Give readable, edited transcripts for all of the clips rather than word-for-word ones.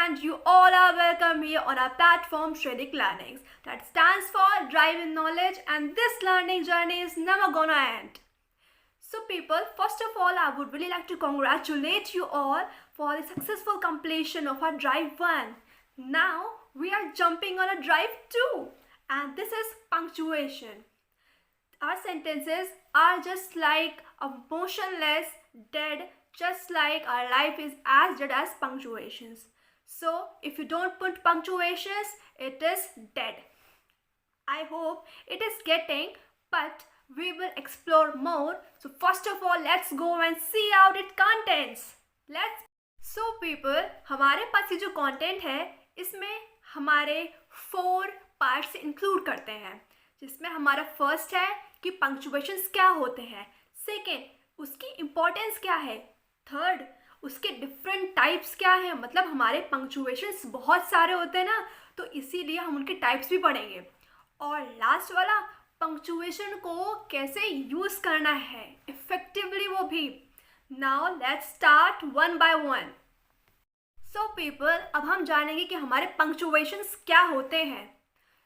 and you all are welcome here on our platform Shredik Learnings that stands for Drive in Knowledge, and this learning journey is never gonna end. So people, first of all, I would really like to congratulate you all for the successful completion of our Drive 1. Now we are jumping on a Drive 2, and this is punctuation. Our sentences are just like a motionless, dead, just like our life is as dead as punctuations. So if you don't put punctuations, it is dead. I hope it is getting, but we will explore more. So first of all, let's go and see out its contents. So people, हमारे पास ये जो content है, इसमें हमारे 4 parts include करते हैं, जिसमें हमारा फर्स्ट है कि पंक्चुएशंस क्या होते हैं, सेकेंड उसकी इम्पोर्टेंस क्या है, थर्ड उसके डिफरेंट टाइप्स क्या है, मतलब हमारे पंक्चुएशंस बहुत सारे होते हैं ना, तो इसीलिए हम उनके टाइप्स भी पढ़ेंगे, और लास्ट वाला पंक्चुएशन को कैसे यूज़ करना है इफेक्टिवली वो भी. Now let's start one by one. So people, अब हम जानेंगे कि हमारे पंक्चुएशंस क्या होते हैं.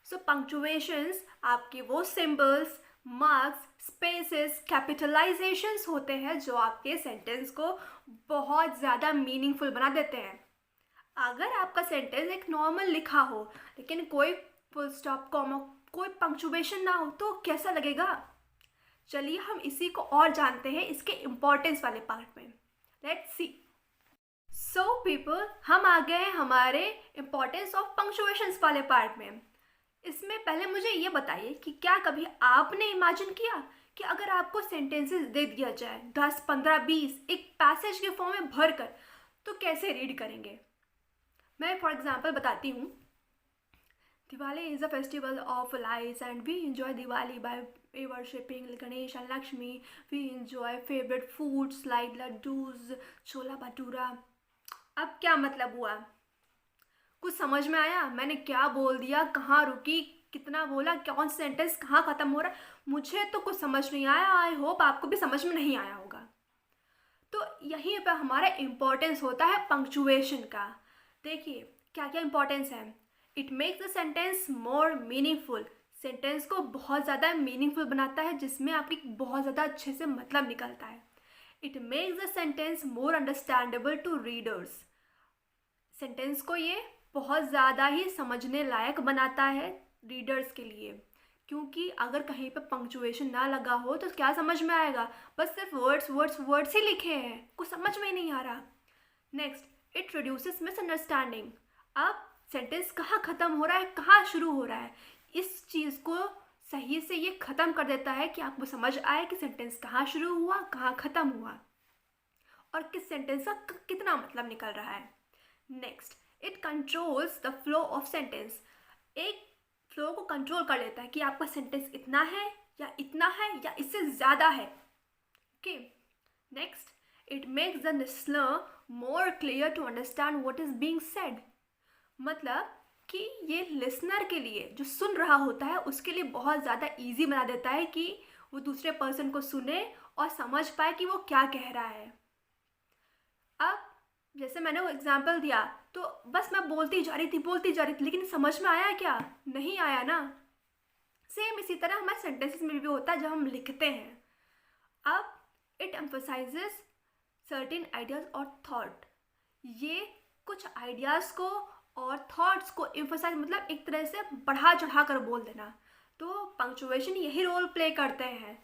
सो पंक्चुएशंस आपके वो सिंबल्स, मार्क्स, स्पेसेस, कैपिटलाइजेशंस होते हैं जो आपके सेंटेंस को बहुत ज़्यादा मीनिंगफुल बना देते हैं. अगर आपका सेंटेंस एक नॉर्मल लिखा हो लेकिन कोई फुल स्टॉप, कॉमा, कोई पंक्चुएशन ना हो तो कैसा लगेगा. चलिए हम इसी को और जानते हैं इसके इम्पोर्टेंस वाले पार्ट में. Let's see. सो पीपल, हम आ गए हमारे इम्पोर्टेंस ऑफ पंक्चुएशंस वाले पार्ट में. इसमें पहले मुझे ये बताइए कि क्या कभी आपने इमेजिन किया कि अगर आपको सेंटेंसेस दे दिया जाए 10, 15, 20 एक पैसेज के फॉर्म में भर कर, तो कैसे रीड करेंगे. मैं फॉर एग्जांपल बताती हूँ. Diwali is a festival of lights and we enjoy Diwali by worshipping Ganesh and Lakshmi. We enjoy favourite foods like laddoos, chhola bhatura. अब क्या मतलब हुआ, कुछ समझ में आया मैंने क्या बोल दिया, कहाँ रुकी, कितना बोला, कौन सेंटेंस कहाँ ख़त्म हो रहा है, मुझे तो कुछ समझ नहीं आया. आई होप आपको भी समझ में नहीं आया होगा. तो यहीं पर हमारा इम्पोर्टेंस होता है पंक्चुएशन का. देखिए क्या क्या इम्पोर्टेंस है. It makes the sentence more meaningful. Sentence को बहुत ज़्यादा मीनिंगफुल बनाता है, जिसमें आपकी बहुत ज़्यादा अच्छे से मतलब निकलता है. It makes the sentence more understandable to readers. Sentence को ये बहुत ज़्यादा ही समझने लायक बनाता है रीडर्स के लिए, क्योंकि अगर कहीं पर पंक्चुएशन ना लगा हो तो क्या समझ में आएगा, बस सिर्फ वर्ड्स ही लिखे हैं, कुछ समझ में ही नहीं आ रहा. Next, it reduces misunderstanding. अब सेंटेंस कहाँ ख़त्म हो रहा है, कहाँ शुरू हो रहा है, इस चीज़ को सही से ये ख़त्म कर देता है कि आपको समझ आए कि सेंटेंस कहाँ शुरू हुआ, कहाँ ख़त्म हुआ, और किस सेंटेंस का कितना मतलब निकल रहा है. Next, it controls the flow of sentence. एक फ्लो को कंट्रोल कर लेता है कि आपका सेंटेंस इतना है या इससे ज़्यादा है. Okay. Next, it makes the listener more clear to understand what is being said. मतलब कि ये लिसनर के लिए, जो सुन रहा होता है, उसके लिए बहुत ज़्यादा ईजी बना देता है कि वो दूसरे पर्सन को सुने और समझ पाए कि वो क्या कह रहा है. अब जैसे मैंने वो एग्जाम्पल दिया, तो बस मैं बोलती जा रही थी, लेकिन समझ में आया क्या, नहीं आया ना. सेम इसी तरह हमारे सेंटेंसेस में भी होता है जब हम लिखते हैं. अब इट एम्फसाइजेस सर्टेन आइडियाज़ और थॉट. ये कुछ आइडियाज़ को और थॉट्स को एम्फसाइज, मतलब एक तरह से बढ़ा चढ़ा कर बोल देना. तो पंक्चुएशन यही रोल प्ले करते हैं.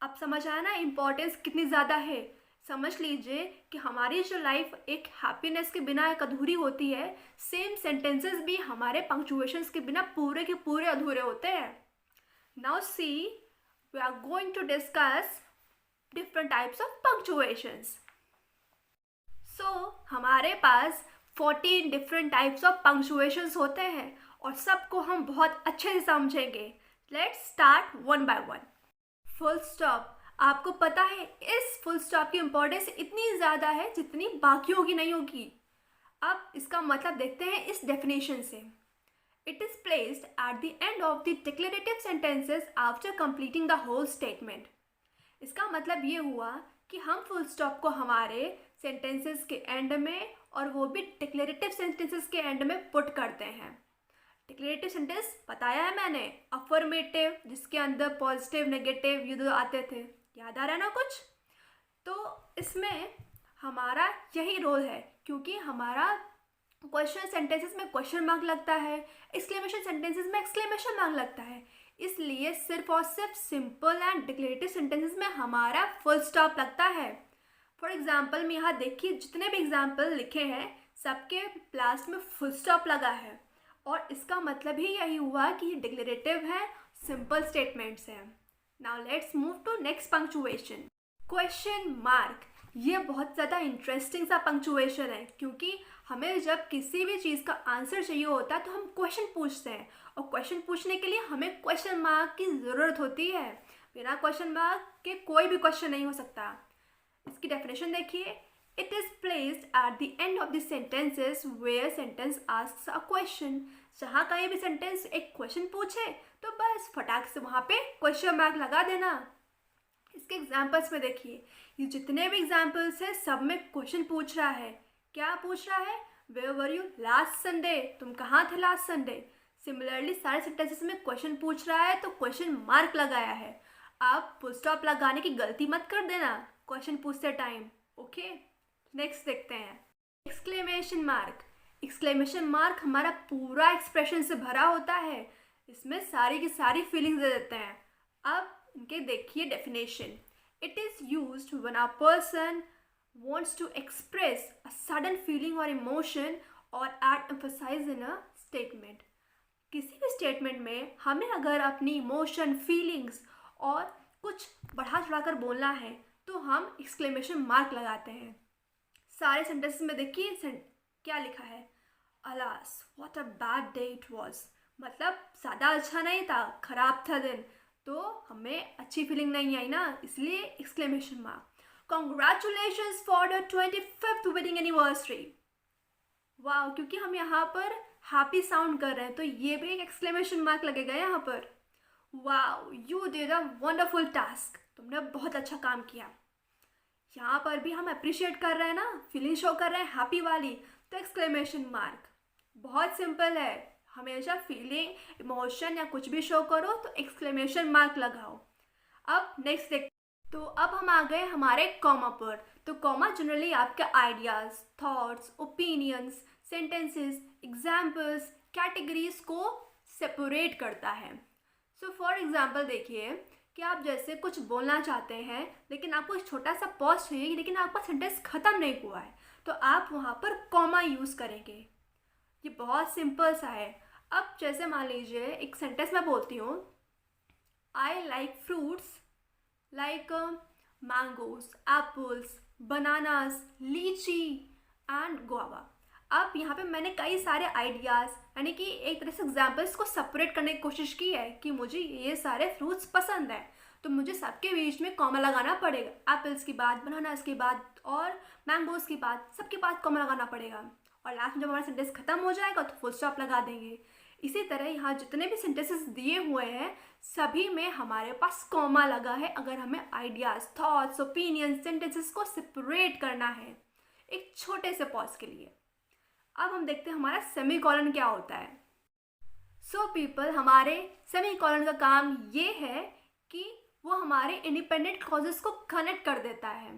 अब समझ आया ना इम्पोर्टेंस कितनी ज़्यादा है. समझ लीजिए कि हमारी जो लाइफ एक हैप्पीनेस के बिना एक अधूरी होती है, सेम सेंटेंसेस भी हमारे पंक्चुएशंस के बिना पूरे के पूरे अधूरे होते हैं. Now see, we are going to discuss different types of punctuations. So हमारे पास 14 डिफरेंट टाइप्स ऑफ पंक्चुएशंस होते हैं और सबको हम बहुत अच्छे से समझेंगे. Let's start one by one. Full stop. आपको पता है इस फुल स्टॉप की इम्पोर्टेंस इतनी ज़्यादा है जितनी बाकियों की नहीं होगी. अब इसका मतलब देखते हैं इस डेफिनेशन से. It is placed at the end of the declarative sentences after completing the whole statement. इसका मतलब ये हुआ कि हम फुल स्टॉप को हमारे सेंटेंसेस के एंड में और वो भी डिक्लेरेटिव सेंटेंसेस के एंड में पुट करते हैं। डिक्लेरेटिव सेंटेंस बताया है मैंने, अफर्मेटिव जिसके अंदर पॉजिटिव नेगेटिव ये दो आते थे, याद आ रहा है ना कुछ। तो इसमें हमारा यही रोल है, क्योंकि हमारा क्वेश्चन सेंटेंसेस में क्वेश्चन मार्क लगता है, एक्सक्लेमेशन सेंटेंसेस में एक्सक्लेमेशन मार्क लगता है, इसलिए सिर्फ और सिर्फ सिंपल एंड डिक्लेरेटिव सेंटेंसेस में हमारा फुल स्टॉप लगता है। फॉर एग्जाम्पल में यहाँ देखिए जितने भी एग्जाम्पल लिखे हैं सबके लास्ट में फुल स्टॉप लगा है, और इसका मतलब ही यही हुआ कि ये डिक्लेरेटिव है, सिंपल स्टेटमेंट्स हैं। Now let's move to next punctuation, question mark. ये बहुत ज़्यादा इंटरेस्टिंग सा पंक्चुएशन है, क्योंकि हमें जब किसी भी चीज़ का आंसर चाहिए होता है तो हम क्वेश्चन पूछते हैं, और क्वेश्चन पूछने के लिए हमें क्वेश्चन मार्क की ज़रूरत होती है। बिना क्वेश्चन मार्क के कोई भी क्वेश्चन नहीं हो सकता। इसकी डेफिनेशन देखिए, it is placed at the end of the sentences where sentence asks a question. जहाँ कहीं भी सेंटेंस एक क्वेश्चन पूछे तो बस फटाक से वहाँ पे क्वेश्चन मार्क लगा देना। इसके एग्जाम्पल्स में देखिए, ये जितने भी एग्जाम्पल्स हैं सब में क्वेश्चन पूछ रहा है। क्या पूछ रहा है? Where were you last Sunday, तुम कहाँ थे लास्ट संडे। सिमिलरली सारे सेंटेंसेस में क्वेश्चन पूछ रहा है तो क्वेश्चन मार्क लगाया है। आप फुल स्टॉप लगाने की गलती मत कर देना क्वेश्चन पूछते टाइम। ओके, नेक्स्ट देखते हैं, एक्सक्लेमेशन मार्क। एक्सक्लेमेशन मार्क हमारा पूरा एक्सप्रेशन से भरा होता है, इसमें सारी की सारी फीलिंग्स दे देते हैं। अब इनके देखिए definition, it is used when a person wants to express a sudden feeling or emotion or add emphasize in a statement। किसी भी स्टेटमेंट में हमें अगर अपनी इमोशन, फीलिंग्स और कुछ बढ़ा चढ़ा कर बोलना है तो हम एक्सक्लेमेशन मार्क लगाते हैं। सारे सेंटेंसेस में देखिए क्या लिखा है, alas what a bad day it was, मतलब ज़्यादा अच्छा नहीं था, खराब था दिन, तो हमें अच्छी फीलिंग नहीं आई ना, इसलिए exclamation mark. Congratulations for the 25th wedding anniversary। वाह, क्योंकि हम यहाँ पर हैप्पी साउंड कर रहे हैं तो ये भी एक एक्सक्लेमेशन मार्क लगेगा यहाँ पर। वाह, you did a wonderful task, तुमने बहुत अच्छा काम किया। यहाँ पर भी हम अप्रिशिएट कर रहे हैं ना, फीलिंग शो कर रहे हैं हैप्पी वाली, तो एक्सक्लेमेशन मार्क। बहुत सिंपल है, हमेशा फीलिंग, इमोशन या कुछ भी शो करो तो एक्सक्लेमेशन मार्क लगाओ। अब नेक्स्ट देखते, तो अब हम आ गए हमारे कॉमा पर। तो कॉमा जनरली आपके ideas, thoughts, opinions, sentences, examples, categories को सेपरेट करता है। सो फॉर एग्जाम्पल देखिए कि आप जैसे कुछ बोलना चाहते हैं लेकिन आपको एक छोटा सा पॉज चाहिए, लेकिन आपका सेंटेंस ख़त्म नहीं हुआ है, तो आप वहाँ पर कॉमा यूज़ करेंगे। ये बहुत सिंपल सा है। अब जैसे मान लीजिए एक सेंटेंस मैं बोलती हूँ, I like fruits like mangoes, apples, bananas, लीची एंड guava। अब यहाँ पे मैंने कई सारे आइडियाज़ यानी कि एक तरह से एग्जाम्पल्स को सेपरेट करने की कोशिश की है कि मुझे ये सारे फ्रूट्स पसंद हैं, तो मुझे सबके बीच में कॉमा लगाना पड़ेगा। एप्पल्स के बाद, बनानास के बाद और मैंगोज़ के बाद, सबके बाद कॉमा लगाना पड़ेगा, और लास्ट में जब हमारा सेंटेंस ख़त्म हो जाएगा तो फुल स्टॉप लगा देंगे। इसी तरह यहाँ जितने भी सेंटेंसेस दिए हुए हैं सभी में हमारे पास कॉमा लगा है, अगर हमें आइडियाज़, थॉट्स, ओपिनियन, सेंटेंसेस को सेपरेट करना है एक छोटे से पॉज के लिए। अब हम देखते हैं हमारा सेमीकोलन क्या होता है। सो पीपल, हमारे सेमीकोलन का काम ये है कि वो हमारे इंडिपेंडेंट क्लॉजेस को कनेक्ट कर देता है।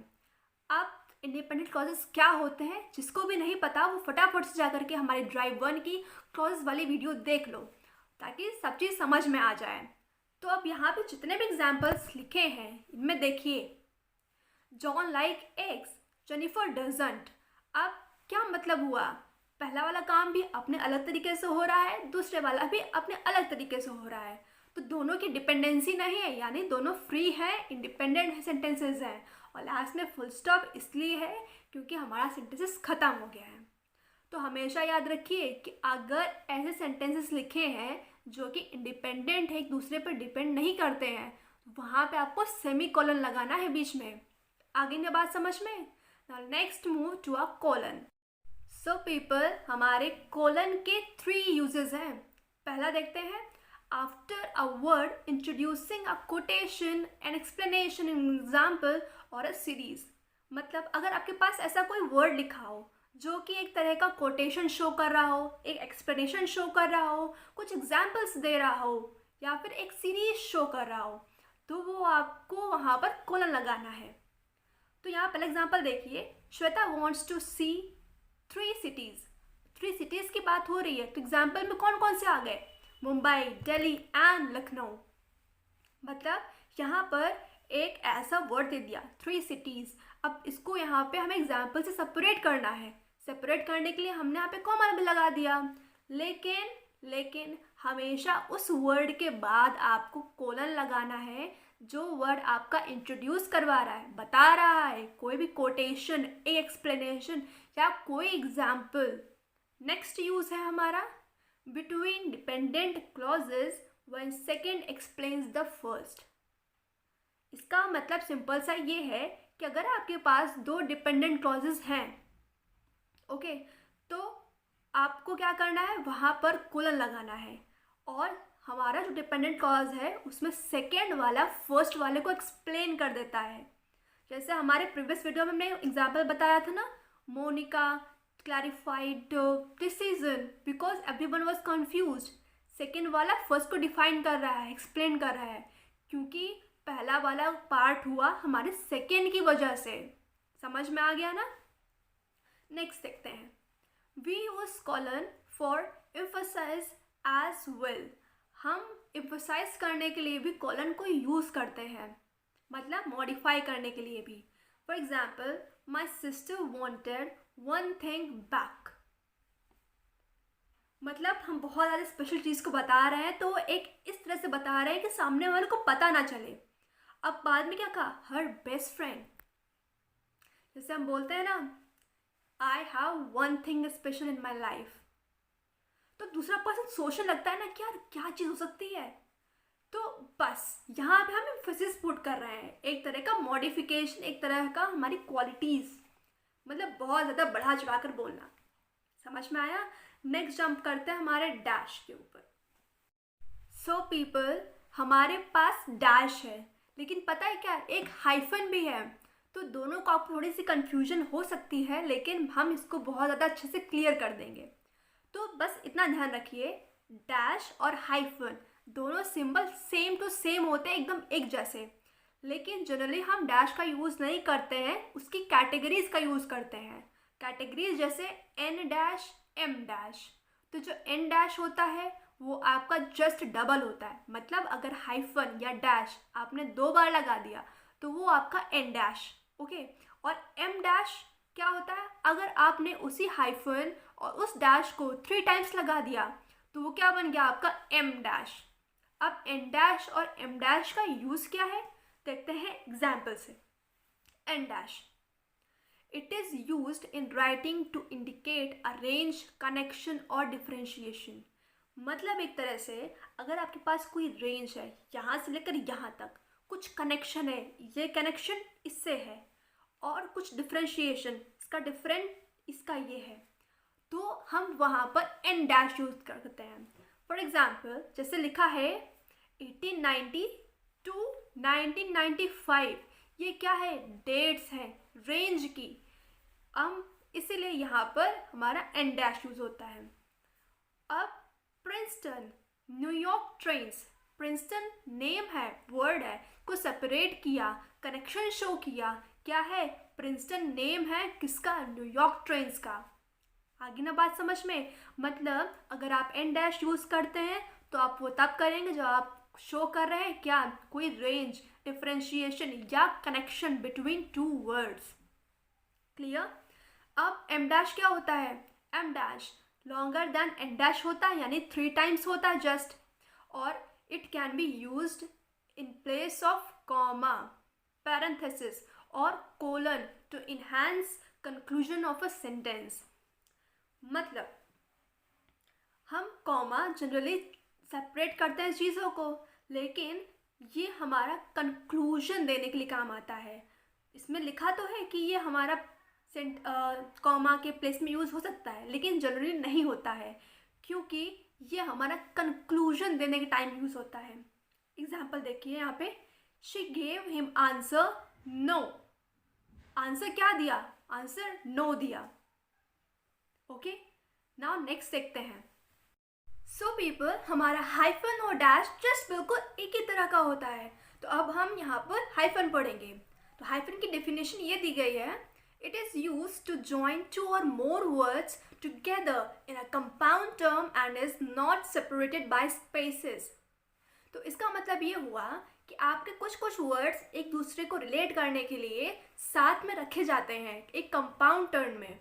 अब इंडिपेंडेंट क्लॉजेस क्या होते हैं, जिसको भी नहीं पता वो फटाफट से जाकर के हमारी ड्राइव 1 की क्लॉजेस वाली वीडियो देख लो ताकि सब चीज़ समझ में आ जाए। तो अब यहाँ पे जितने भी एग्जाम्पल्स लिखे हैं इनमें देखिए, John like eggs, Jennifer doesn't. अब क्या मतलब हुआ, पहला वाला काम भी अपने अलग तरीके से हो रहा है, दूसरे वाला भी अपने अलग तरीके से हो रहा है, तो दोनों की डिपेंडेंसी नहीं है, यानी दोनों फ्री है, इंडिपेंडेंट सेंटेंसेस हैं। और लास्ट में फुल स्टॉप इसलिए है क्योंकि हमारा सेंटेंसेस ख़त्म हो गया है। तो हमेशा याद रखिए कि अगर ऐसे सेंटेंसेस लिखे हैं जो कि इंडिपेंडेंट है, एक दूसरे पर डिपेंड नहीं करते हैं, तो वहाँ पे आपको सेमीकोलन लगाना है बीच में। आगे की बात समझ में। Now next move to a colon. So people, हमारे कोलन के 3 यूजेस हैं। पहला देखते हैं, after a word introducing a quotation, an explanation, an example और अ सीरीज। मतलब अगर आपके पास ऐसा कोई वर्ड लिखा हो जो कि एक तरह का कोटेशन शो कर रहा हो, एक एक्सप्लेनेशन शो कर रहा हो, कुछ एग्जाम्पल्स दे रहा हो, या फिर एक सीरीज शो कर रहा हो, तो वो आपको वहाँ पर कोलन लगाना है। तो यहाँ पहला एग्जाम्पल देखिए, Shweta wants to see 3 cities। 3 cities की बात हो रही है, तो एग्जाम्पल में कौन कौन से आ गए? मुंबई, दिल्ली एंड लखनऊ। मतलब यहाँ पर एक ऐसा वर्ड दे दिया 3 cities। अब इसको यहाँ पे हमें एग्जाम्पल से सेपरेट करना है। सेपरेट करने के लिए हमने यहाँ पे कॉमा भी लगा दिया, लेकिन हमेशा उस वर्ड के बाद आपको कोलन लगाना है जो वर्ड आपका इंट्रोड्यूस करवा रहा है, बता रहा है, कोई भी कोटेशन, एक एक्सप्लेनेशन या कोई एग्जाम्पल। नेक्स्ट यूज है हमारा between dependent clauses when second explains the first. इसका मतलब सिंपल सा ये है कि अगर आपके पास 2 डिपेंडेंट क्लॉजेज हैं, ओके, तो आपको क्या करना है, वहाँ पर कोलन लगाना है, और हमारा जो डिपेंडेंट क्लॉज है उसमें सेकेंड वाला फर्स्ट वाले को एक्सप्लेन कर देता है। जैसे हमारे प्रीवियस वीडियो में हमने एग्जाम्पल बताया था ना, Monica clarified decision because everyone was confused. Second वाला फर्स्ट को डिफाइन कर रहा है, एक्सप्लेन कर रहा है, क्योंकि पहला वाला पार्ट हुआ हमारे सेकेंड की वजह से। समझ में आ गया ना? नेक्स्ट देखते हैं, we use colon for emphasise as well. हम एम्फसाइज करने के लिए भी कॉलन को यूज़ करते हैं, मतलब मॉडिफाई करने के लिए भी। For example, my sister wanted 1 thing back. मतलब हम बहुत ज़्यादा स्पेशल चीज़ को बता रहे हैं, तो एक इस तरह से बता रहे हैं कि सामने वाले को पता ना चले। अब बाद में क्या कहा, हर बेस्ट फ्रेंड। जैसे हम बोलते हैं ना, I have 1 thing special in my life, तो दूसरा पर्सन सोचने लगता है ना कि यार क्या चीज़ हो सकती है। तो बस यहाँ पे हम एम्फेसिस पुट कर रहे हैं, एक तरह का मॉडिफिकेशन, एक तरह का हमारी क्वालिटीज़, मतलब बहुत ज़्यादा बढ़ा चढ़ा कर बोलना। समझ में आया? नेक्स्ट जंप करते हैं हमारे डैश के ऊपर। सो पीपल, हमारे पास डैश है, लेकिन पता है क्या, एक हाइफन भी है, तो दोनों को आपको थोड़ी सी कन्फ्यूजन हो सकती है, लेकिन हम इसको बहुत ज़्यादा अच्छे से क्लियर कर देंगे। तो बस इतना ध्यान रखिए, डैश और हाइफन दोनों सिंबल सेम टू सेम होते हैं, एकदम एक जैसे, लेकिन जनरली हम डैश का यूज़ नहीं करते हैं, उसकी कैटेगरीज का यूज़ करते हैं। कैटेगरीज जैसे एन डैश, एम डैश। तो जो एन डैश होता है वो आपका जस्ट डबल होता है, मतलब अगर हाइफन या डैश आपने 2 बार लगा दिया तो वो आपका एन डैश, ओके। और एम डैश क्या होता है, अगर आपने उसी हाइफन और उस डैश को 3 times लगा दिया तो वो क्या बन गया, आपका एम डैश। अब एन डैश और एम डैश का यूज़ क्या है, देखते हैं एग्जाम्पल से। En dash, it is used in writing to indicate a range, connection और डिफ्रेंशिएशन। मतलब एक तरह से अगर आपके पास कोई रेंज है, यहाँ से लेकर यहाँ तक कुछ कनेक्शन है, ये कनेक्शन इससे है, और कुछ डिफ्रेंशिएशन, इसका डिफरेंट इसका ये है, तो हम वहाँ पर एन डैश यूज करते हैं। फॉर एग्जाम्पल, जैसे लिखा है 1890 to 1995, ये क्या है, डेट्स हैं रेंज की, हम इसीलिए यहाँ पर हमारा एन डैश यूज होता है। अब Princeton, New York trains, Princeton name है, वर्ड है, को सेपरेट किया, कनेक्शन शो किया, क्या है, प्रिंसटन नेम है किसका, न्यूयॉर्क ट्रेन्स का। आगे ना बात समझ में? मतलब अगर आप एन डैश यूज़ करते हैं तो आप वो तब करेंगे जब आप शो कर रहे हैं क्या, कोई रेंज, डिफ्रेंशिएशन या कनेक्शन बिटवीन 2 वर्ड्स। क्लियर? अब एम डैश क्या होता है, em dash longer than en dash होता है, यानी 3 times होता है जस्ट, और it can be used in place of comma, parenthesis और colon to enhance conclusion of a sentence. मतलब हम कॉमा जनरली सेपरेट करते हैं चीज़ों को, लेकिन ये हमारा कंक्लूजन देने के लिए काम आता है। इसमें लिखा तो है कि ये हमारा कॉमा के प्लेस में यूज़ हो सकता है, लेकिन जनरली नहीं होता है, क्योंकि ये हमारा कंक्लूजन देने के टाइम यूज़ होता है। एग्जाम्पल देखिए यहाँ पे, she gave him answer no. Answer क्या दिया, आंसर नो दिया। ओके, नाउ नेक्स्ट देखते हैं. सो पीपल, हमारा हाइफन और डैश जस्ट बिल्कुल एक ही तरह का होता है. तो अब हम यहाँ पर हाइफन पढ़ेंगे. तो हाइफन की डेफिनेशन ये दी गई है. It is use to join two or more words together in a compound term and is not separated by spaces. तो इसका मतलब ये हुआ कि आपके कुछ कुछ वर्ड्स एक दूसरे को रिलेट करने के लिए साथ में रखे जाते हैं एक कंपाउंड टर्म में,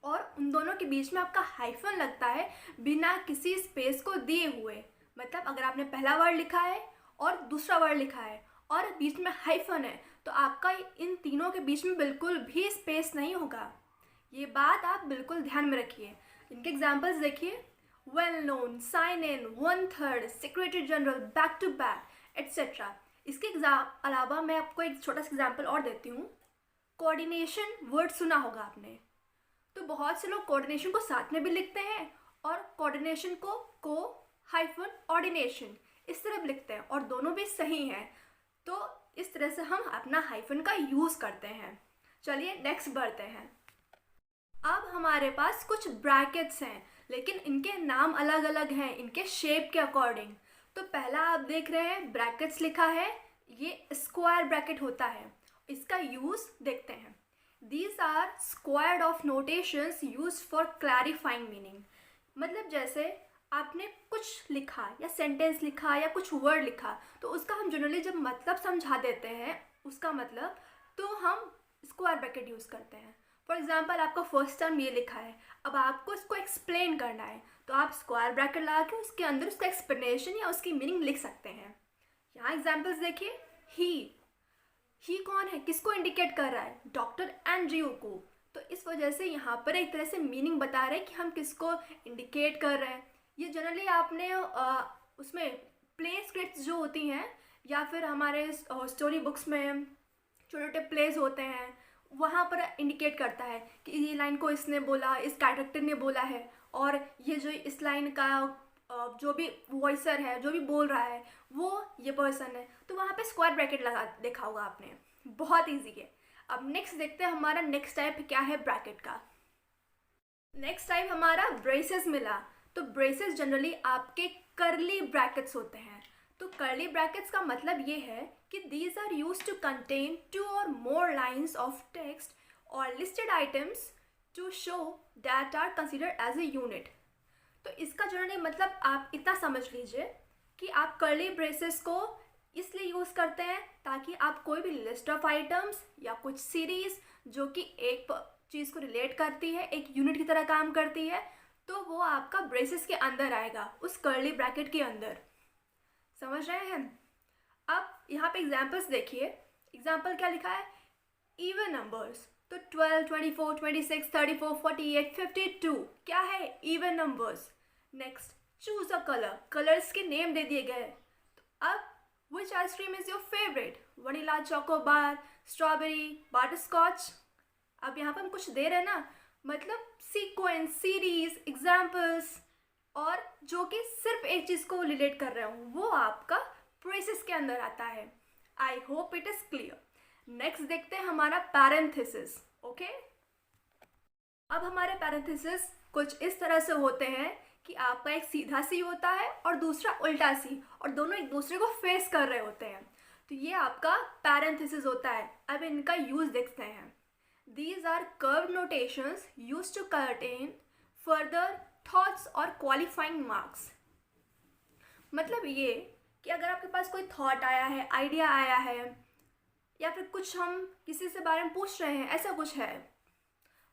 और उन दोनों के बीच में आपका हाइफन लगता है बिना किसी स्पेस को दिए हुए. मतलब अगर आपने पहला वर्ड लिखा है और दूसरा वर्ड लिखा है और बीच में हाइफन है, तो आपका इन तीनों के बीच में बिल्कुल भी स्पेस नहीं होगा. ये बात आप बिल्कुल ध्यान में रखिए. इनके एग्जाम्पल्स देखिए. Well known, sign in, 1/3, secretary general, back to back etcetera. इसके अलावा मैं आपको एक छोटा सा एग्जाम्पल और देती हूँ. कोऑर्डिनेशन वर्ड सुना होगा आपने. तो बहुत से लोग कोऑर्डिनेशन को साथ में भी लिखते हैं और कोऑर्डिनेशन को हाइफन ऑर्डिनेशन इस तरह भी लिखते हैं, और दोनों भी सही हैं. तो इस तरह से हम अपना हाइफन का यूज़ करते हैं. चलिए नेक्स्ट बढ़ते हैं. अब हमारे पास कुछ ब्रैकेट्स हैं, लेकिन इनके नाम अलग अलग हैं इनके शेप के अकॉर्डिंग. तो पहला आप देख रहे हैं ब्रैकेट्स लिखा है, ये स्क्वायर ब्रैकेट होता है. इसका यूज़ देखते हैं. These are squared off notations used for clarifying meaning. मतलब जैसे आपने कुछ लिखा या सेंटेंस लिखा या कुछ वर्ड लिखा, तो उसका हम जनरली जब मतलब समझा देते हैं उसका मतलब, तो हम स्क्वायर ब्रैकेट यूज़ करते हैं. फॉर एग्जांपल आपका फर्स्ट टर्म ये लिखा है, अब आपको इसको एक्सप्लेन करना है, तो आप स्क्वायर ब्रैकेट लगा के उसके अंदर उसका एक्सप्लेनेशन या उसकी मीनिंग लिख सकते हैं. यहाँ एग्जाम्पल्स देखिए. ही कौन है, किसको इंडिकेट कर रहा है, डॉक्टर एंड्रयू को. तो इस वजह से यहाँ पर एक तरह से मीनिंग बता रहे हैं कि हम किसको इंडिकेट कर रहे हैं. ये जनरली आपने उसमें प्ले स्क्रिप्ट्स जो होती हैं या फिर हमारे स्टोरी बुक्स में छोटे छोटे प्लेज होते हैं, वहाँ पर इंडिकेट करता है कि ये लाइन को इसने बोला, इस कैरेक्टर ने बोला है, और ये जो इस लाइन का जो भी वॉइसर है, जो भी बोल रहा है, वो ये पर्सन है. तो वहाँ पे स्क्वायर ब्रैकेट लगा देखा होगा आपने. बहुत इजी है. अब नेक्स्ट देखते हैं हमारा नेक्स्ट टाइप क्या है ब्रैकेट का. नेक्स्ट टाइप हमारा ब्रेसेस मिला. तो ब्रेसेस जनरली आपके करली ब्रैकेट्स होते हैं. तो करली ब्रैकेट्स का मतलब ये है कि these are use to contain 2 और मोर लाइन्स ऑफ टेक्स्ट और listed items to show that are considered as a unit. तो इसका जनरली मतलब आप इतना समझ लीजिए कि आप कर्ली ब्रेसेस को इसलिए यूज़ करते हैं ताकि आप कोई भी लिस्ट ऑफ आइटम्स या कुछ सीरीज़ जो कि एक चीज़ को रिलेट करती है, एक यूनिट की तरह काम करती है, तो वो आपका ब्रेसेस के अंदर आएगा, उस कर्ली ब्रैकेट के अंदर. समझ रहे हैं. अब यहाँ पे एग्जाम्पल्स देखिए. एग्जाम्पल क्या लिखा है, इवन नंबर्स. तो 12, 24, 26, 34, 48, 52 क्या है, even numbers. Next, choose a colour. Colours के नेम दे दिए गए. तो अब which ice cream is your favourite, vanilla, chocobar, strawberry, butterscotch. अब यहाँ पर हम कुछ दे रहे हैं ना, मतलब सीक्वेंस, सीरीज, एग्जाम्पल्स, और जो कि सिर्फ एक चीज़ को रिलेट कर रहे हूँ, वो आपका ब्रेसेस के अंदर आता है. आई hope it is clear. Next देखते हैं हमारा पैरेंथेसिस. ओके, अब हमारे पैरेंथेसिस कुछ इस तरह से होते हैं कि आपका एक सीधा सी होता है और दूसरा उल्टा सी, और दोनों एक दूसरे को फेस कर रहे होते हैं. तो ये आपका पैरेंथेसिस होता है. अब इनका यूज़ देखते हैं. These are curve notations use to contain further thoughts और क्वालिफाइंग मार्क्स. मतलब ये कि अगर आपके पास कोई थॉट आया है, आइडिया आया है, या फिर कुछ हम किसी से बारे में पूछ रहे हैं, ऐसा कुछ है,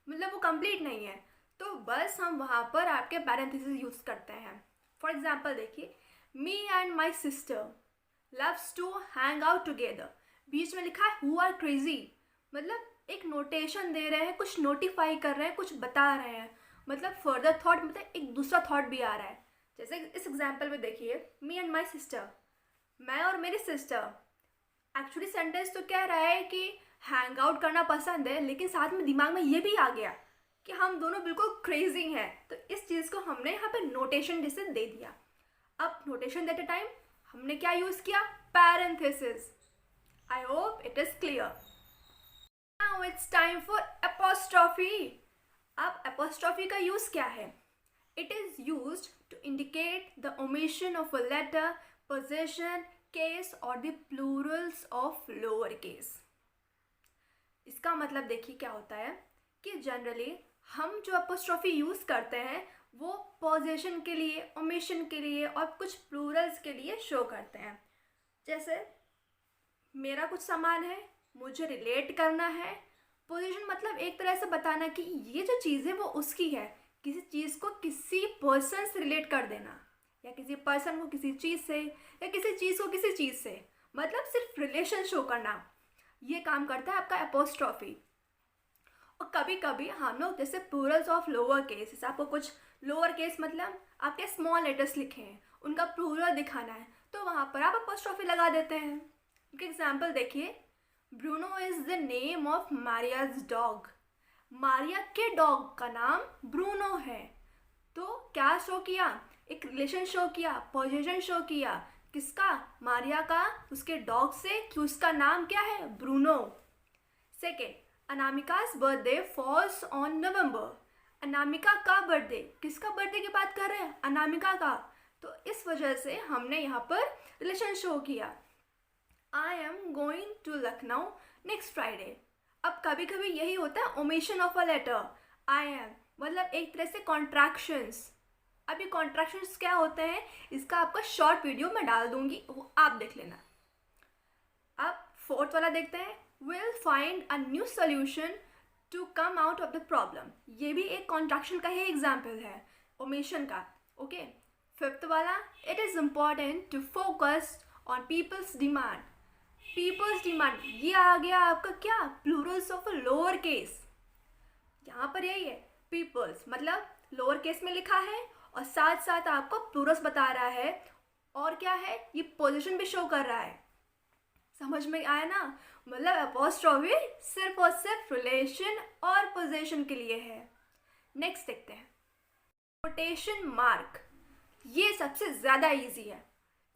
मतलब वो कंप्लीट नहीं है, तो बस हम वहाँ पर आपके पैरेंथेसिस यूज़ करते हैं. फॉर एग्जाम्पल देखिए, me and my sister loves to hang out together. बीच में लिखा है हु आर क्रेजी. मतलब एक नोटेशन दे रहे हैं, कुछ नोटिफाई कर रहे हैं, कुछ बता रहे हैं, मतलब फर्दर थॉट, मतलब एक दूसरा थॉट भी आ रहा है. जैसे इस एग्जाम्पल में देखिए, मी एंड माई सिस्टर, मैं और मेरी सिस्टर. एक्चुअली सेंटेंस तो कह रहा है कि हैंग आउट करना पसंद है, लेकिन साथ में दिमाग में ये भी आ गया कि हम दोनों बिल्कुल क्रेजी हैं. तो इस चीज़ को हमने यहाँ पे नोटेशन जैसे दे दिया. अब नोटेशन देते टाइम हमने क्या यूज़ किया, parenthesis. I hope it is clear. Now it's time for apostrophe. अब एपोस्ट्रॉफी का यूज़ क्या है? It is used to indicate the omission of a letter, position, case और the plurals of lower case. इसका मतलब देखिए क्या होता है कि जनरली हम जो एपोस्ट्रॉफी यूज़ करते हैं वो पोजीशन के लिए, ओमिशन के लिए और कुछ प्लूरल्स के लिए शो करते हैं। जैसे मेरा कुछ सामान है, मुझे रिलेट करना है। पोजीशन मतलब एक तरह से बताना कि ये जो चीज़ है वो उसकी है, किसी चीज़ को किसी पर्सन से रिलेट कर देना, या किसी पर्सन को किसी चीज़ से, या किसी चीज़ को किसी चीज़ से, मतलब सिर्फ रिलेशन शो करना, ये काम करता है आपका एपोस्ट्रॉफी। और कभी कभी हम लोग जैसे प्लूरल्स ऑफ लोअर केस, जैसे आपको कुछ लोअर केस मतलब आपके स्मॉल लेटर्स लिखे हैं, उनका प्लूरल दिखाना है, तो वहाँ पर आप एपोस्ट्रॉफी लगा देते हैं। एक एग्जाम्पल देखिए, Bruno is the name of Maria's dog. Maria के डॉग का नाम ब्रूनो है। तो क्या शो किया? एक रिलेशन शो किया, पोजीशन शो किया, किसका? मारिया का, उसके डॉग से, कि उसका नाम क्या है? Bruno. Second, Anamika's birthday falls on November. Anamika का बर्थडे, किसका बर्थडे की बात कर रहे हैं? अनामिका का। तो इस वजह से हमने यहाँ पर रिलेशन शो किया। I am going to Lucknow next Friday. अब कभी कभी यही होता है omission of a letter. I am मतलब एक तरह से कॉन्ट्रैक्शंस। अब ये कॉन्ट्रैक्शंस क्या होते हैं, इसका आपका शॉर्ट वीडियो मैं डाल दूंगी, वो आप देख लेना। अब फोर्थ वाला देखते हैं, will find a new solution to come out of the problem. ये भी एक कॉन्ट्रैक्शन का ही एग्जाम्पल है, ओमिशन का। ओके। फिफ्थ वाला, it is important to focus on people's demand. People's demand, ये आ गया आपका क्या? Plurals of lower case. यहाँ पर यही है, पीपल्स मतलब लोअर केस में लिखा है और साथ साथ आपको प्लूरल्स बता रहा है, और क्या है, ये पोजीशन भी शो कर रहा है। समझ में आया ना? मतलब एपोस्ट्रॉफी सिर्फ और सिर्फ रिलेशन और पोजीशन के लिए है। नेक्स्ट देखते हैं, कोटेशन मार्क। ये सबसे ज़्यादा इजी है,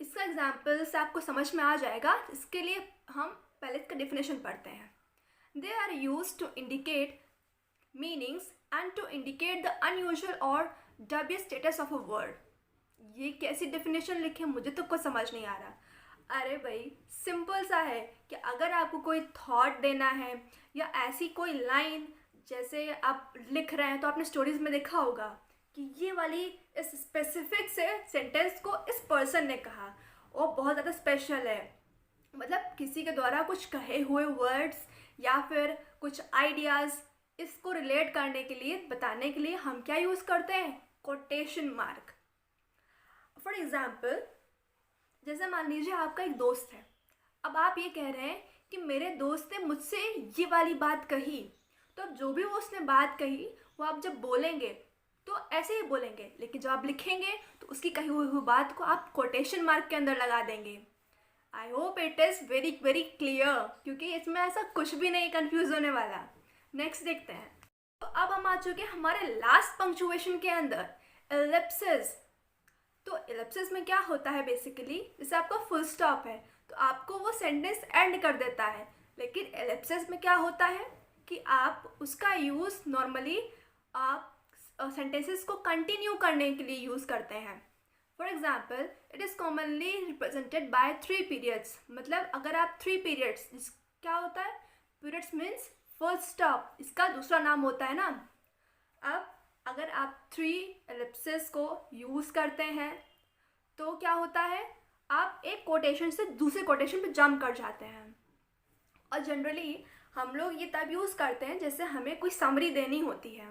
इसका एग्जाम्पल से आपको समझ में आ जाएगा। इसके लिए हम पहले इसका डेफिनेशन पढ़ते हैं। They are use to indicate meanings and to indicate the unusual और dubious status of a word. ये कैसी डेफिनेशन लिखे, मुझे तो कुछ समझ नहीं आ रहा। अरे भाई सिंपल सा है कि अगर आपको कोई थॉट देना है या ऐसी कोई लाइन, जैसे आप लिख रहे हैं तो आपने स्टोरीज में देखा होगा कि ये वाली इस स्पेसिफिक से सेंटेंस को इस पर्सन ने कहा और बहुत ज़्यादा स्पेशल है, मतलब किसी के द्वारा कुछ कहे हुए वर्ड्स या फिर कुछ आइडियाज़, इसको रिलेट करने के लिए, बताने के लिए हम क्या यूज़ करते हैं? Quotation mark. फॉर एग्जाम्पल, जैसे मान लीजिए आपका एक दोस्त है, अब आप ये कह रहे हैं कि मेरे दोस्त ने मुझसे ये वाली बात कही, तो अब जो भी वो उसने बात कही वो आप जब बोलेंगे तो ऐसे ही बोलेंगे, लेकिन जब आप लिखेंगे तो उसकी कही हुई बात को आप कोटेशन मार्क के अंदर लगा देंगे। आई hope it is very very clear, क्योंकि इसमें ऐसा कुछ भी नहीं कंफ्यूज होने वाला। नेक्स्ट देखते हैं। तो अब हम आ चुके हैं हमारे लास्ट पंक्चुएशन के अंदर, एलिप्सिस। तो एलिप्सिस में क्या होता है बेसिकली, जैसे आपका फुल स्टॉप है तो आपको वो सेंटेंस एंड कर देता है, लेकिन एलिप्सिस में क्या होता है कि आप उसका यूज़ नॉर्मली आप सेंटेंसेस को कंटिन्यू करने के लिए यूज़ करते हैं। For example, it is commonly represented by 3 periods. मतलब अगर आप 3 पीरियड्स, क्या होता है, पीरियड्स मीन्स फुल स्टॉप, इसका दूसरा नाम होता है ना। अब अगर आप 3 एलिप्सिस को यूज़ करते हैं तो क्या होता है, आप एक कोटेशन से दूसरे कोटेशन पे जंप कर जाते हैं। और जनरली हम लोग ये तब यूज़ करते हैं जैसे हमें कोई समरी देनी होती है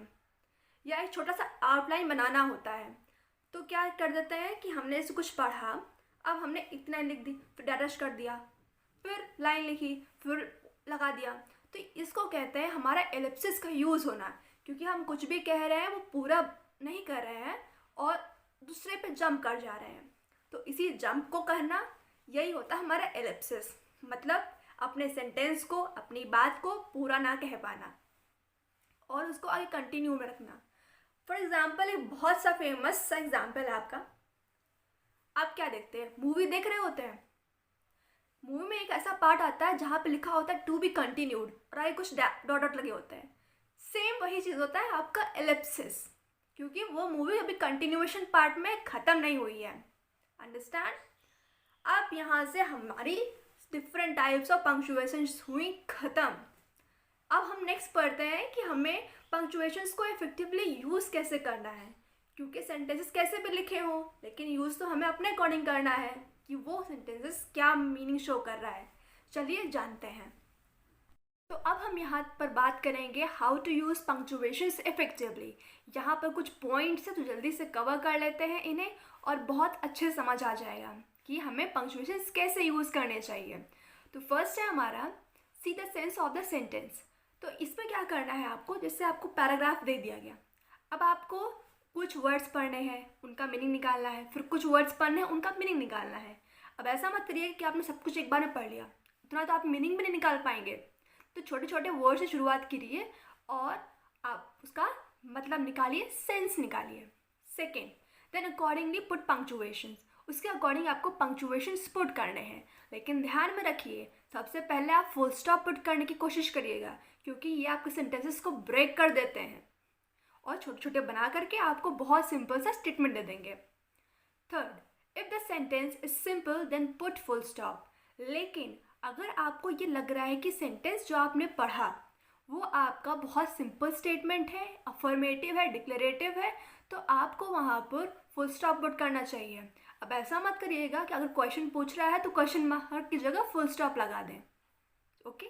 या एक छोटा सा आउटलाइन बनाना होता है, तो क्या कर देते हैं कि हमने इसे कुछ पढ़ा, अब हमने इतना लिख दी, फिर डैश कर दिया, फिर लाइन लिखी, फिर लगा दिया। तो इसको कहते हैं हमारा एलिप्सिस का यूज़ होना, क्योंकि हम कुछ भी कह रहे हैं वो पूरा नहीं कर रहे हैं और दूसरे पे जंप कर जा रहे हैं। तो इसी जंप को कहना, यही होता है हमारा एलिप्सिस, मतलब अपने सेंटेंस को, अपनी बात को पूरा ना कह पाना और उसको आगे कंटिन्यू में रखना। फॉर एग्जाम्पल, एक बहुत सा फेमस सा एग्जाम्पल है आपका, आप क्या देखते हैं, मूवी देख रहे होते हैं, मूवी में एक ऐसा पार्ट आता है जहाँ पे लिखा होता है टू बी कंटिन्यूड और आगे कुछ डॉट डॉट लगे होते हैं। सेम वही चीज़ होता है आपका एलिप्सिस, क्योंकि वो मूवी अभी कंटिन्यूएशन पार्ट में ख़त्म नहीं हुई है। अंडरस्टैंड? अब यहाँ से हमारी डिफरेंट टाइप्स ऑफ पंक्चुएशंस हुई ख़त्म। अब हम नेक्स्ट पढ़ते हैं कि हमें पंक्चुएशंस को इफेक्टिवली यूज़ कैसे करना है, क्योंकि सेंटेंसेस कैसे भी लिखे हो लेकिन यूज़ तो हमें अपने अकॉर्डिंग करना है कि वो सेंटेंसेस क्या मीनिंग शो कर रहा है। चलिए जानते हैं। तो अब हम यहाँ पर बात करेंगे how to use punctuations effectively. यहाँ पर कुछ पॉइंट्स है तो जल्दी से कवर कर लेते हैं इन्हें और बहुत अच्छे समझ आ जाएगा कि हमें पंक्चुएशंस कैसे यूज़ करने चाहिए। तो फर्स्ट है हमारा see the sense of the sentence. तो इसमें क्या करना है आपको, जैसे आपको पैराग्राफ दे दिया गया, अब आपको कुछ वर्ड्स पढ़ने हैं उनका मीनिंग निकालना है, फिर कुछ वर्ड्स पढ़ने हैं उनका मीनिंग निकालना है। अब ऐसा मत करिए कि आपने सब कुछ एक बार में पढ़ लिया, उतना तो आप मीनिंग भी नहीं निकाल पाएंगे। तो छोटे छोटे वर्ड से शुरुआत कीजिए और आप उसका मतलब निकालिए, सेंस निकालिए। Second, then accordingly put punctuations. उसके अकॉर्डिंग आपको पंक्चुएशंस पुट करने हैं, लेकिन ध्यान में रखिए सबसे पहले आप फुल स्टॉप पुट करने की कोशिश करिएगा, क्योंकि ये आपके सेंटेंसेस को ब्रेक कर देते हैं और छोटे छोटे बना करके आपको बहुत सिंपल सा स्टेटमेंट दे देंगे। Third, if the sentence is simple then put full stop. लेकिन अगर आपको ये लग रहा है कि सेंटेंस जो आपने पढ़ा वो आपका बहुत सिंपल स्टेटमेंट है, अफर्मेटिव है, डिक्लेरेटिव है, तो आपको वहाँ पर फुल स्टॉप पुट करना चाहिए। अब ऐसा मत करिएगा कि अगर क्वेश्चन पूछ रहा है तो क्वेश्चन मार्क की जगह फुल स्टॉप लगा दें। Okay,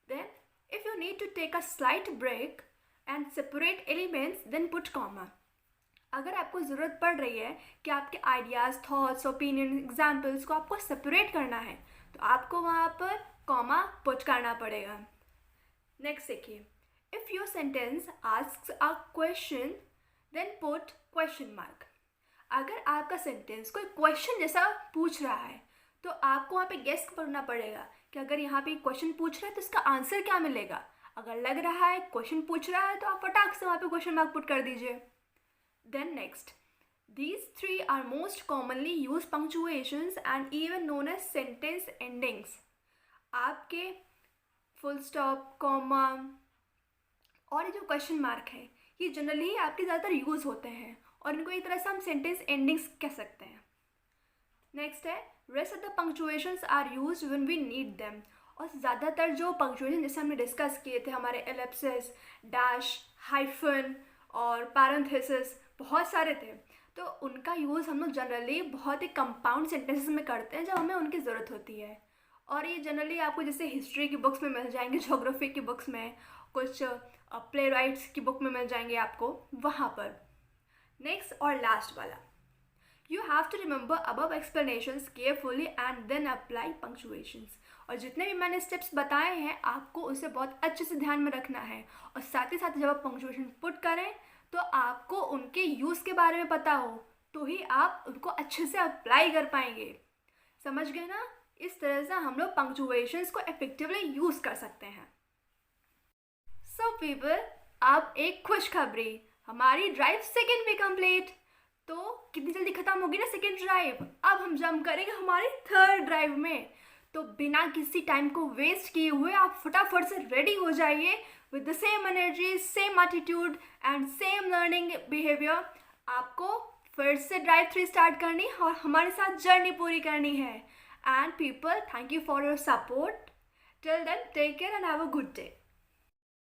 then if you need to take a slight break and separate elements then put comma. अगर आपको ज़रूरत पड़ रही है कि आपके आइडियाज़, थॉट्स, ओपिनियन, एग्जाम्पल्स को आपको सेपरेट करना है तो आपको वहाँ पर कॉमा पुट करना पड़ेगा। नेक्स्ट देखिए, if your sentence asks a question then put question mark. अगर आपका सेंटेंस कोई क्वेश्चन जैसा पूछ रहा है तो आपको वहाँ पे गेस करना पड़ेगा कि अगर यहाँ पे क्वेश्चन पूछ रहा है तो इसका आंसर क्या मिलेगा। अगर लग रहा है क्वेश्चन पूछ रहा है तो आप फटाक से वहाँ पे क्वेश्चन मार्क पुट कर दीजिए। Then next, these three are most commonly used punctuations and even known as sentence endings. आपके फुल स्टॉप, कॉमा और ये जो क्वेश्चन मार्क है ये जनरली आपके ज़्यादातर यूज़ होते हैं और इनको एक तरह से हम सेंटेंस एंडिंग्स कह सकते हैं। नेक्स्ट है, rest of the punctuations are used when we need them. और ज़्यादातर जो पंक्चुएशन जैसे हमने डिस्कस किए थे, हमारे एलिप्सिस, डैश, हाइफन और पैरेंथेसिस बहुत सारे थे, तो उनका यूज़ हम लोग जनरली बहुत ही कंपाउंड सेंटेंसेस में करते हैं जब हमें उनकी ज़रूरत होती है। और ये जनरली आपको जैसे हिस्ट्री की बुक्स में मिल जाएंगे, ज्योग्राफी की बुक्स में, कुछ प्ले राइट्स की बुक में मिल जाएंगे आपको वहाँ पर। नेक्स्ट और लास्ट वाला, you have to remember above explanations carefully and then apply punctuations. और जितने भी मैंने स्टेप्स बताए हैं आपको उसे बहुत अच्छे से ध्यान में रखना है, और साथ ही साथ जब आप पंक्चुएशन पुट करें तो आपको उनके यूज़ के बारे में पता हो तो ही आप उनको अच्छे से अप्लाई कर पाएंगे। समझ गए ना? इस तरह से हम लोग पंक्चुएशंस को इफेक्टिवली यूज़ कर सकते हैं। सो पीपल, अब एक खुशखबरी, हमारी ड्राइव सेकेंड में कंप्लीट। तो कितनी जल्दी ख़त्म होगी ना सेकेंड ड्राइव। अब हम जंप करेंगे हमारी थर्ड ड्राइव में। तो बिना किसी टाइम को वेस्ट किए हुए आप फटाफट से रेडी हो जाइए with the same energy, same attitude and same learning behaviour. आपको फिर से ड्राइव 3 स्टार्ट करनी और हमारे साथ जर्नी पूरी करनी है। And people, thank you for your support. Till then, take care and have a good day.